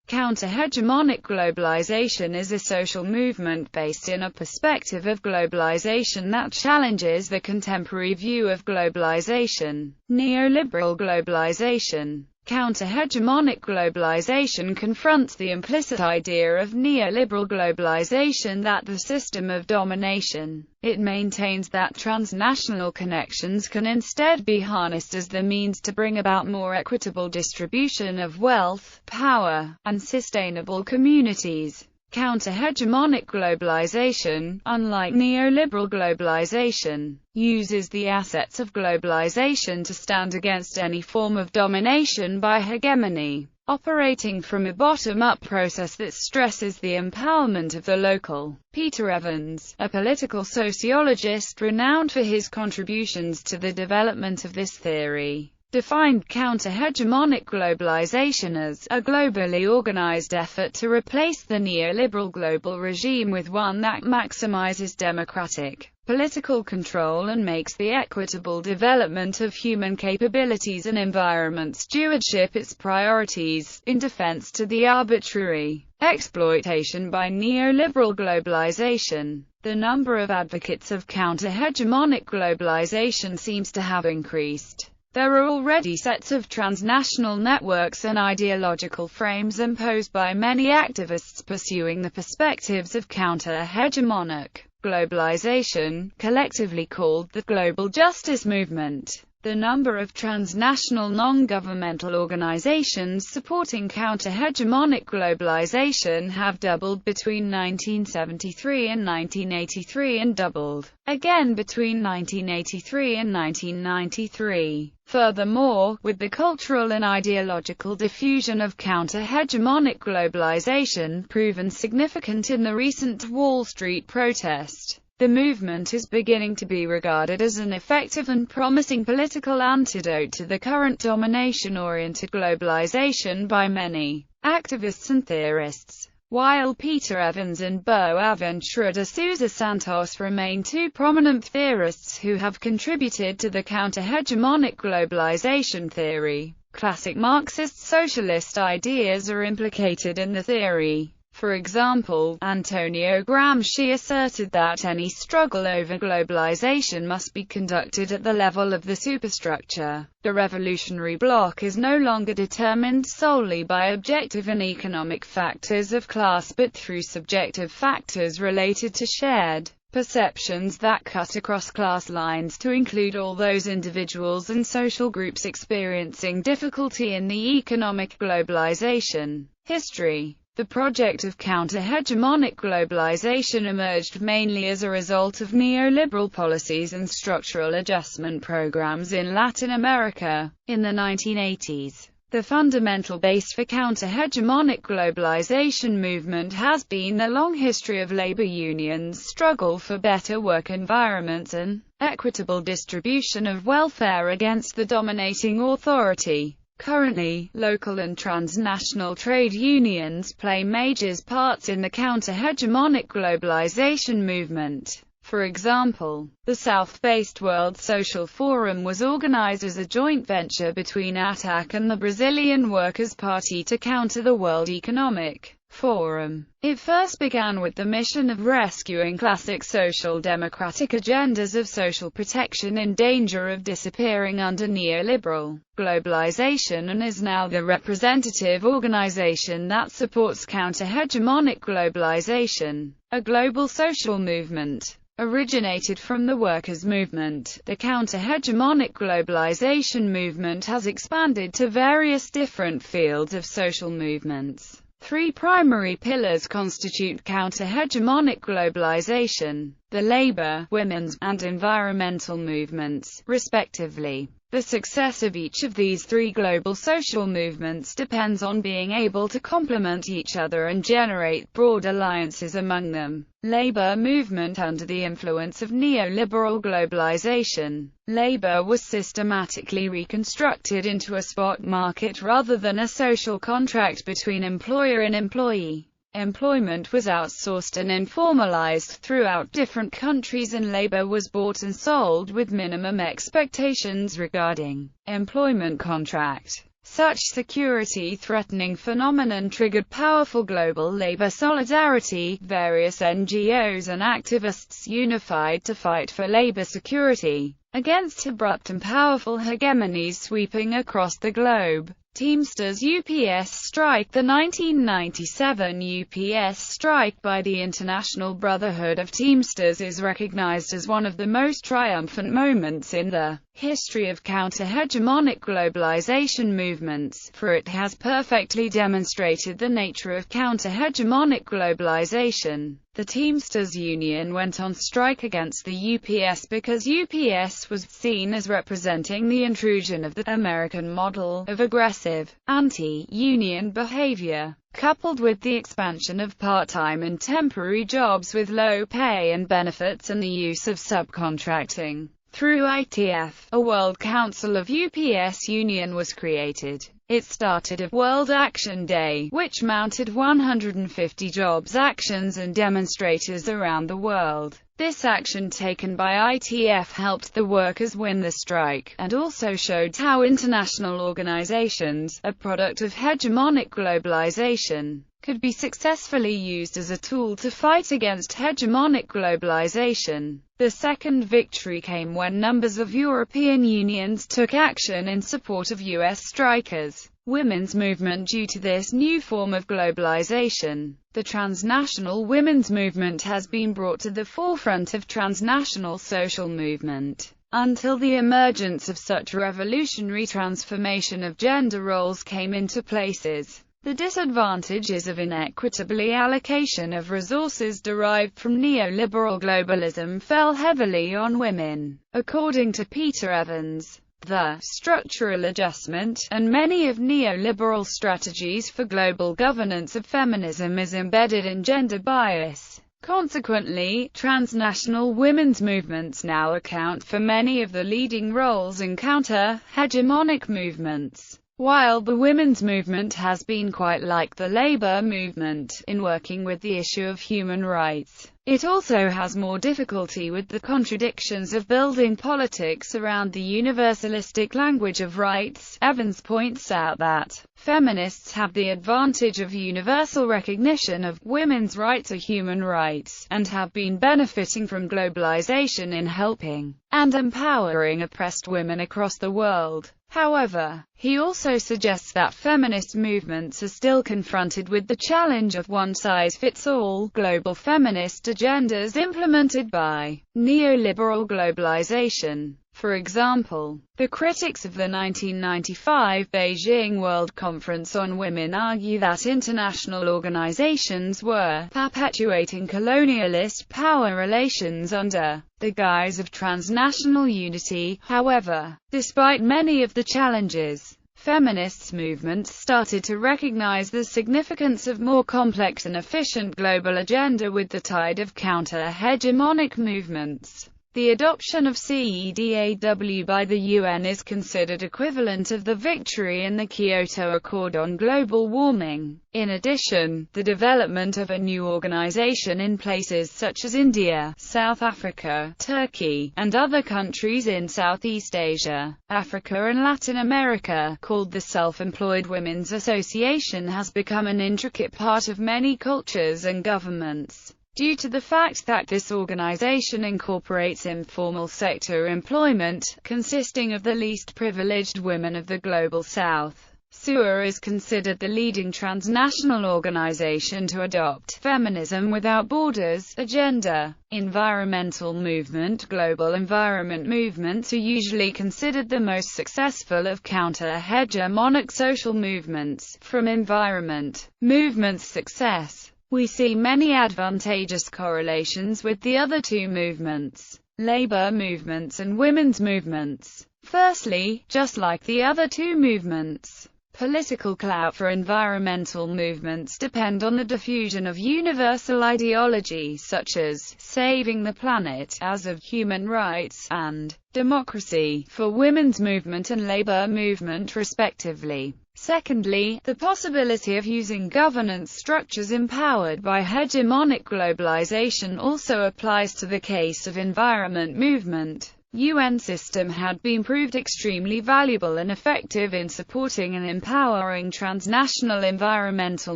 Counter-hegemonic globalization is a social movement based in a perspective of globalization that challenges the contemporary view of globalization. Neoliberal globalization. Counter-hegemonic globalization confronts the implicit idea of neoliberal globalization that the system of domination. It maintains that transnational connections can instead be harnessed as the means to bring about more equitable distribution of wealth, power, and sustainable communities. Counter-hegemonic globalization, unlike neoliberal globalization, uses the assets of globalization to stand against any form of domination by hegemony, operating from a bottom-up process that stresses the empowerment of the local. Peter Evans, a political sociologist renowned for his contributions to the development of this theory, defined counter-hegemonic globalization as a globally organized effort to replace the neoliberal global regime with one that maximizes democratic, political control and makes the equitable development of human capabilities and environment stewardship its priorities, in defense to the arbitrary exploitation by neoliberal globalization. The number of advocates of counter-hegemonic globalization seems to have increased. There are already sets of transnational networks and ideological frames imposed by many activists pursuing the perspectives of counter-hegemonic globalization, collectively called the Global Justice Movement. The number of transnational non-governmental organizations supporting counter-hegemonic globalization have doubled between 1973 and 1983 and doubled again between 1983 and 1993. Furthermore, with the cultural and ideological diffusion of counter-hegemonic globalization proven significant in the recent Wall Street protest, the movement is beginning to be regarded as an effective and promising political antidote to the current domination-oriented globalization by many activists and theorists. While Peter Evans and Boaventura de Sousa Santos remain two prominent theorists who have contributed to the counter-hegemonic globalization theory, classic Marxist-socialist ideas are implicated in the theory. For example, Antonio Gramsci asserted that any struggle over globalization must be conducted at the level of the superstructure. The revolutionary bloc is no longer determined solely by objective and economic factors of class but through subjective factors related to shared perceptions that cut across class lines to include all those individuals and social groups experiencing difficulty in the economic globalization. History. The project of counter-hegemonic globalization emerged mainly as a result of neoliberal policies and structural adjustment programs in Latin America. In the 1980s, the fundamental base for counter-hegemonic globalization movement has been the long history of labor unions' struggle for better work environments and equitable distribution of welfare against the dominating authority. Currently, local and transnational trade unions play major parts in the counter-hegemonic globalization movement. For example, the South-based World Social Forum was organized as a joint venture between ATAC and the Brazilian Workers' Party to counter the World Economic Forum. It first began with the mission of rescuing classic social democratic agendas of social protection in danger of disappearing under neoliberal globalization and is now the representative organization that supports counter-hegemonic globalization. A global social movement originated from the workers' movement, the counter-hegemonic globalization movement has expanded to various different fields of social movements. Three primary pillars constitute counter-hegemonic globalization: the labor, women's, and environmental movements, respectively. The success of each of these three global social movements depends on being able to complement each other and generate broad alliances among them. Labor movement. Under the influence of neoliberal globalization, labor was systematically reconstructed into a spot market rather than a social contract between employer and employee. Employment was outsourced and informalized throughout different countries, and labor was bought and sold with minimum expectations regarding employment contract. Such security-threatening phenomenon triggered powerful global labor solidarity. Various NGOs and activists unified to fight for labor security against abrupt and powerful hegemonies sweeping across the globe. Teamsters UPS Strike. The 1997 UPS strike by the International Brotherhood of Teamsters is recognized as one of the most triumphant moments in the history of counter-hegemonic globalization movements, for it has perfectly demonstrated the nature of counter-hegemonic globalization. The Teamsters Union went on strike against the UPS because UPS was seen as representing the intrusion of the American model of aggressive, anti-union behavior, coupled with the expansion of part-time and temporary jobs with low pay and benefits and the use of subcontracting. Through ITF, a World Council of UPS Union was created. It started a World Action Day, which mounted 150 jobs actions and demonstrators around the world. This action taken by ITF helped the workers win the strike, and also showed how international organizations, a product of hegemonic globalization, could be successfully used as a tool to fight against hegemonic globalization. The second victory came when numbers of European unions took action in support of US strikers' women's movement. Due to this new form of globalization, the transnational women's movement has been brought to the forefront of transnational social movement. Until the emergence of such revolutionary transformation of gender roles came into places, the disadvantages of inequitably allocation of resources derived from neoliberal globalism fell heavily on women. According to Peter Evans, the structural adjustment, and many of neoliberal strategies for global governance of feminism is embedded in gender bias. Consequently, transnational women's movements now account for many of the leading roles in counter-hegemonic movements. While the women's movement has been quite like the labor movement in working with the issue of human rights, it also has more difficulty with the contradictions of building politics around the universalistic language of rights. Evans points out that feminists have the advantage of universal recognition of women's rights or human rights, and have been benefiting from globalization in helping and empowering oppressed women across the world. However, he also suggests that feminist movements are still confronted with the challenge of one-size-fits-all global feminist agendas implemented by neoliberal globalization. For example, the critics of the 1995 Beijing World Conference on Women argue that international organizations were perpetuating colonialist power relations under the guise of transnational unity. However, despite many of the challenges, feminist movements started to recognize the significance of more complex and efficient global agenda with the tide of counter-hegemonic movements. The adoption of CEDAW by the UN is considered equivalent of the victory in the Kyoto Accord on global warming. In addition, the development of a new organization in places such as India, South Africa, Turkey, and other countries in Southeast Asia, Africa and Latin America, called the Self-Employed Women's Association, has become an intricate part of many cultures and governments, due to the fact that this organization incorporates informal sector employment, consisting of the least privileged women of the Global South. SUA is considered the leading transnational organization to adopt feminism without borders agenda. Environmental movement. Global environment movements are usually considered the most successful of counter-hegemonic social movements. From environment movement's success, we see many advantageous correlations with the other two movements, labor movements and women's movements. Firstly, just like the other two movements, political clout for environmental movements depend on the diffusion of universal ideology such as saving the planet, as of human rights, and democracy for women's movement and labor movement respectively. Secondly, the possibility of using governance structures empowered by hegemonic globalization also applies to the case of environment movement. UN system had been proved extremely valuable and effective in supporting and empowering transnational environmental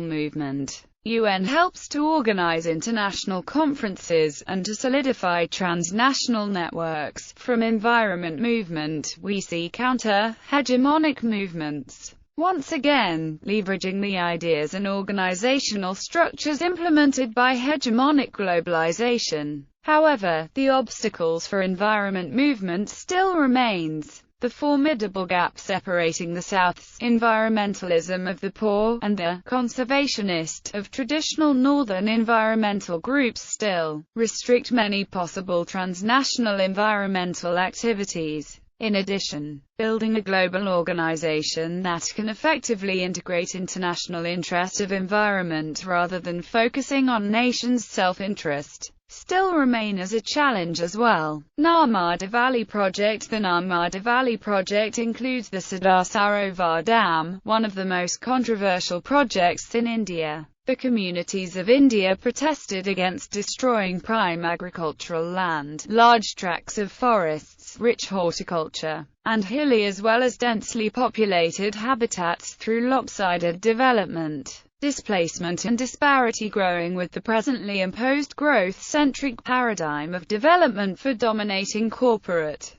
movement. UN helps to organize international conferences, and to solidify transnational networks. From environment movement, we see counter-hegemonic movements. Once again, leveraging the ideas and organizational structures implemented by hegemonic globalization. However, the obstacles for environment movement still remains. The formidable gap separating the South's environmentalism of the poor and the conservationist of traditional northern environmental groups still restrict many possible transnational environmental activities. In addition, building a global organization that can effectively integrate international interest of environment rather than focusing on nations' self-interest still remain as a challenge as well. Narmada Valley Project. The Narmada Valley Project includes the Sardar Sarovar Dam, one of the most controversial projects in India. The communities of India protested against destroying prime agricultural land, large tracts of forests, rich horticulture, and hilly as well as densely populated habitats through lopsided development, displacement and disparity growing with the presently imposed growth-centric paradigm of development for dominating corporate